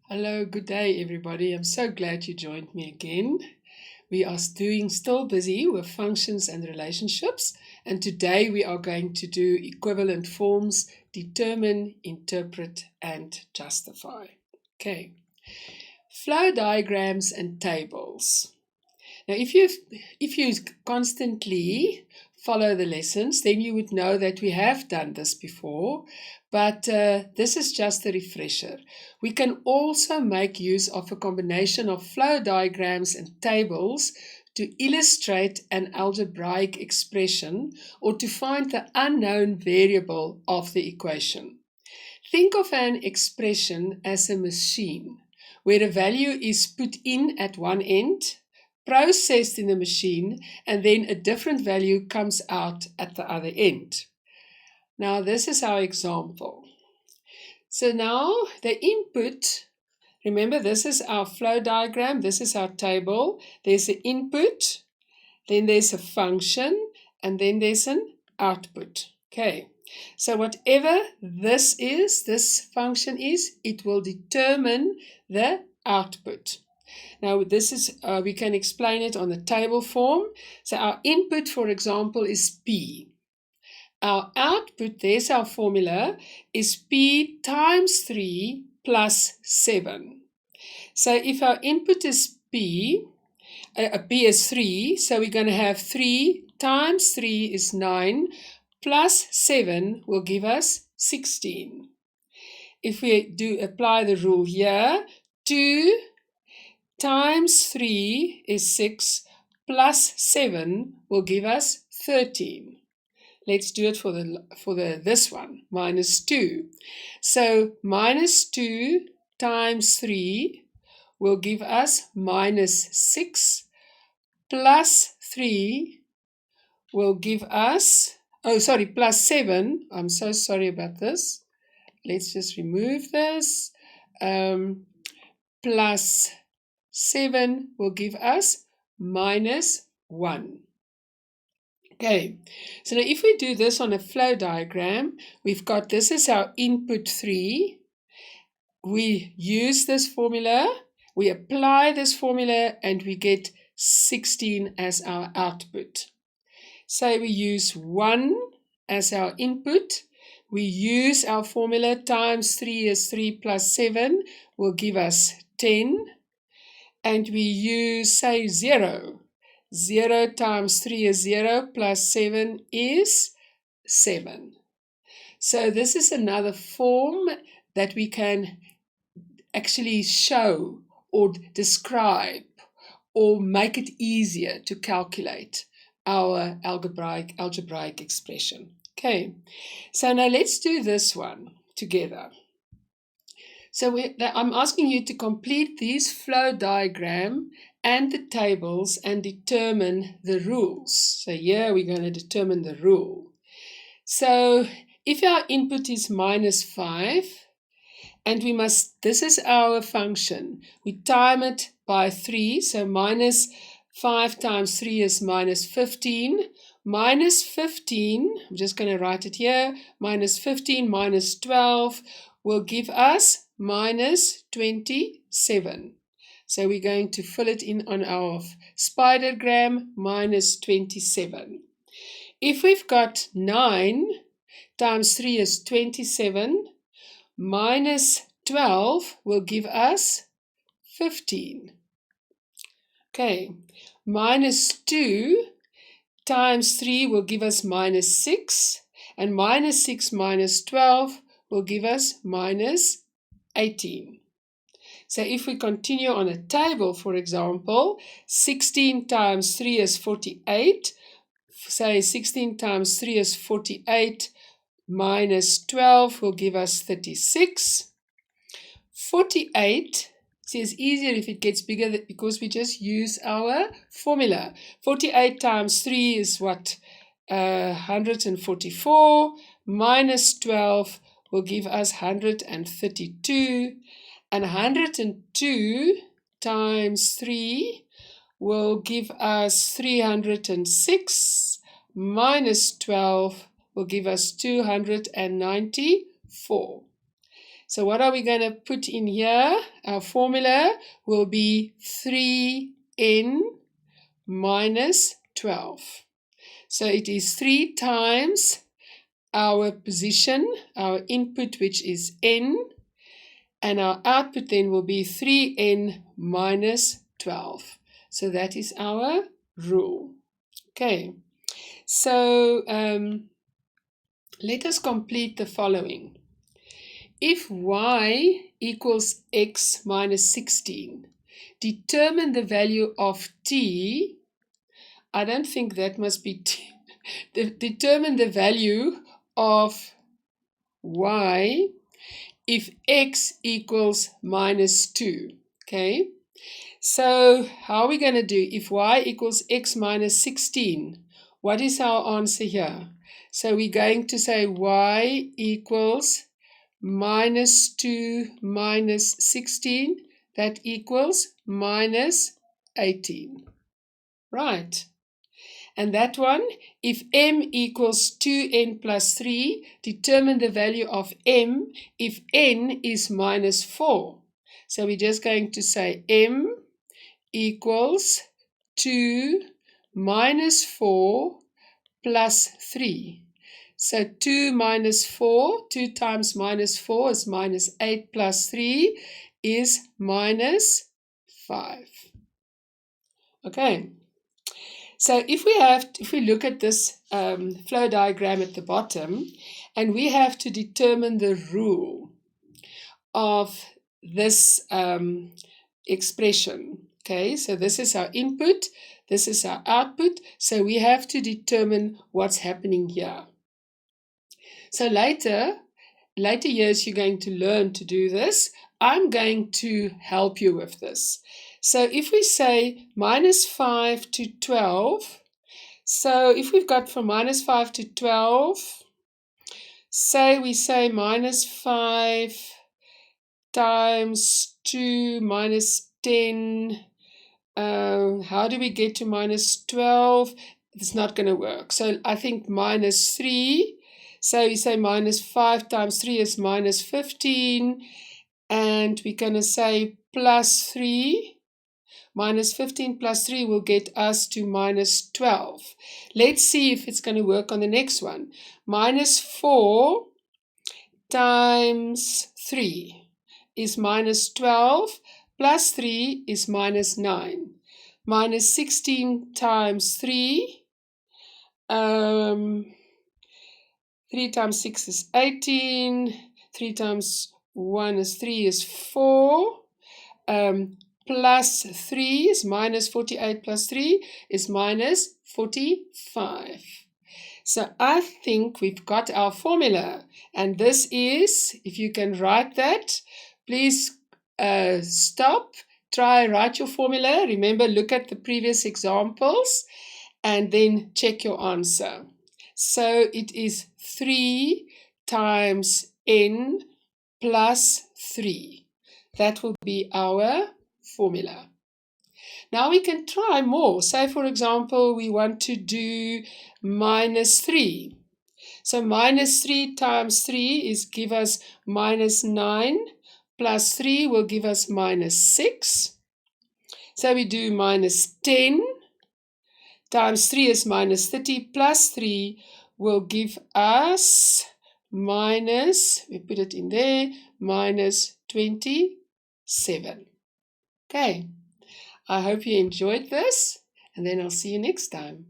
Hello, good day, everybody. I'm so glad you joined me again. We are still busy with functions and relationships, and today we are going to do equivalent forms: determine, interpret, and justify. Okay, flow diagrams and tables. Now, if you constantly follow the lessons, then you would know that we have done this before, but this is just a refresher. We can also make use of a combination of flow diagrams and tables to illustrate an algebraic expression or to find the unknown variable of the equation. Think of an expression as a machine where a value is put in at one end, processed in the machine, and then a different value comes out at the other end. Now, this is our example. So now the input, remember this is our flow diagram, this is our table. There's an input, then there's a function, and then there's an output. Okay, so whatever this function is, it will determine the output. Now this is, we can explain it on the table form. So our input, for example, is P. Our output, there's our formula, is P times 3 plus 7. So if our input is P is 3, so we're going to have 3 times 3 is 9, plus 7 will give us 16. If we do apply the rule here, 2 times 3 is 6, plus 7 will give us 13. Let's do it for this one, minus 2. So minus 2 times 3 will give us minus 6, plus 3 will give us, plus 7. I'm so sorry about this. Let's just remove this. Plus 7 will give us minus 1. Okay, so now if we do this on a flow diagram, we've got this is our input 3. We use this formula, we apply this formula, and we get 16 as our output. So we use 1 as our input. We use our formula times 3 is 3 plus 7 will give us 10. And we use, say, 0. 0 times 3 is 0 plus 7 is 7. So this is another form that we can actually show or describe or make it easier to calculate our algebraic expression. Okay, so now let's do this one together. So I'm asking you to complete these flow diagram and the tables and determine the rules. So here we're going to determine the rule. So if our input is minus 5, and this is our function, we time it by 3, so minus 5 times 3 is minus 15. Minus 15, I'm just going to write it here, minus 15 minus 12 will give us minus 27. So we're going to fill it in on our spidergram, minus 27. If we've got 9 times 3 is 27, minus 12 will give us 15. Okay, minus 2 times 3 will give us minus 6, and minus 6 minus 12 will give us minus 18. So if we continue on a table, for example, 16 times 3 is 48. Say 16 times 3 is 48, minus 12 will give us 36. 48, see, it's easier if it gets bigger because we just use our formula. 48 times 3 is what? 144. Minus 12 will give us 132. And 102 times 3 will give us 306. Minus 12 will give us 294. So what are we going to put in here? Our formula will be 3n minus 12. So it is 3 times our position, our input, which is n, and our output then will be 3n minus 12. So that is our rule. Okay, so let us complete the following. If y equals x minus 16, determine the value of t. I don't think that must be t. Determine the value of y if x equals minus 2. Okay, so how are we going to do? If y equals x minus 16, what is our answer here? So we're going to say y equals minus 2 minus 16, that equals minus 18. Right. And that one, if m equals 2n plus 3, determine the value of m if n is minus 4. So we're just going to say m equals 2 minus 4 plus 3. So 2 minus 4, 2 times minus 4 is minus 8 plus 3 is minus 5. Okay, so if we look at this flow diagram at the bottom, and we have to determine the rule of this expression. Okay, so this is our input, this is our output, so we have to determine what's happening here. So later years you're going to learn to do this. I'm going to help you with this. So if we say minus 5 to 12, so if we've got from minus 5 to 12, say we say minus 5 times 2 minus 10, how do we get to minus 12? It's not going to work. So I think minus 3. So we say minus 5 times 3 is minus 15. And we're going to say plus 3. Minus 15 plus 3 will get us to minus 12. Let's see if it's going to work on the next one. Minus 4 times 3 is minus 12. Plus 3 is minus 9. Minus 16 times 3. 3 times 6 is 18. 3 times 1 is 3 is 4. Plus 3 is minus 48 plus 3 is minus 45. So I think we've got our formula. And this is, if you can write that, please stop, try, write your formula. Remember, look at the previous examples and then check your answer. So it is 3 times n plus 3. That will be our formula. Now we can try more. Say, for example, we want to do minus 3. So minus 3 times 3 is give us minus 9. Plus 3 will give us minus 6. So we do minus 10 times 3 is minus 30. Plus 3 will give us minus, we put it in there, minus 27. Okay, I hope you enjoyed this, and then I'll see you next time.